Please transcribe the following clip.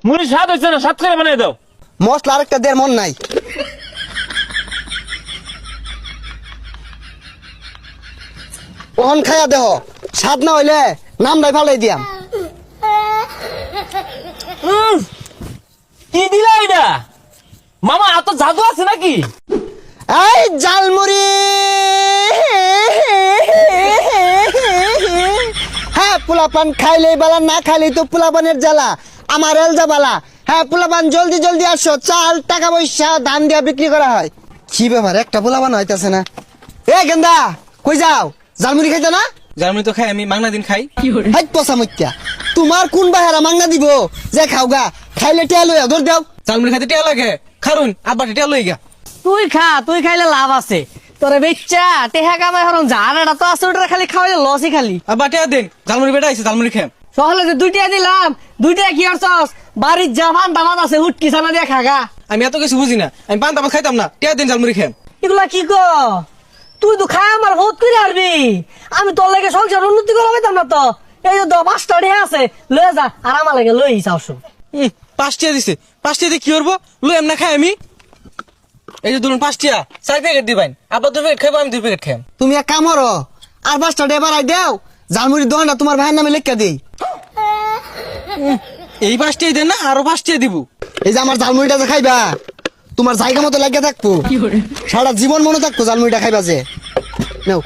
মুড়ি স্বাদ হচ্ছে না, স্বাদ করে বানিয়ে দাও। মশলা আরেকটা দেড় মন নাই। ওহন খাইয়া দেহ, স্বাদ না হইলে নামটাই ফালাই দিয়াম। কি দিলা এটা মামা? এত জাদু আছে নাকি? এই জালমুড়ি, হ্যাঁ পোলাপান খাইলেই বালা, না খাইলেই তো পোলাপানের জ্বালা। আমার এলজা বালা। হ্যাঁ পোলাপান জলদি জলদি আসো, চাল টাকা পয়সা ধান দিয়া বিক্রি করা হয়। কি ব্যাপার, একটা পোলাপান হইতাছে না। এ গেন্দা কই যাও? জালমুড়ি খাইতে না? জার্মানি তো খাই, আমি মাংনা দিন খাই। হাই পচা মত্যা, তোমার কোন বাহারা মাংনা দিব যে খাওগা? খাইলে টেয়া লইয়া ধর দেও। জার্মানি খাইতে টিয়া লাগে, খারুন আব্বা টিয়া লই গা। তুই খা, তুই খাইলে লাভ আছে তোরে বেচ্চা টেহা কামাই হরণ জানাটা তো আছে, ওটা খালি খাওয়াইলে লসই খালি। আব্বা টিয়া দেন, জার্মানি বেটা আইছে, জার্মানি খাম। সহলে যে 2 টাকা দিলাম, 2 টাকা কি করছস? বাড়ির জামান দামাত আছে, হুটকি সামনে দিয়ে খাগা। আমি এত কিছু বুঝি না, আমি পান তামাক খাইতাম না, টিয়া দেন জার্মানি খাম। এগুলা কি ক? তুই তো খাই আমার বহুত করে হারবি। আমি তোর লাগে সংসার উন্নতি করা পাইতাম না তো। এই যে 5টা টাকা আছে, লয়ে যা আর আমার লাগে লই যাও। 5 টিয়া দিছে, 5 টিয়া দিয়ে কি করবো? লই এমনা খাই আমি। এই যে ধরুন 5 টিয়া 4 প্যাকেট দিবেন, আব্বা 2 প্যাকেট খাইবো, আমি 2 প্যাকেট খাম। তুমি এক কাম করো, আর 5টা টাকা বাড়াই দেও, জালমুড়ির দোকানটা তোমার ভাইয়ের নামে লেখা দেই। এই 5 টিয়া দেন না, আরো 5 টিয়া দিব। এই যে আমার জালমুড়িটা যে খাইবা, তোমার জায়গা মতো লাগিয়ে থাকবো, সারা জীবন মনে থাকবো জালমুড়িটা খাইবা যে। নাও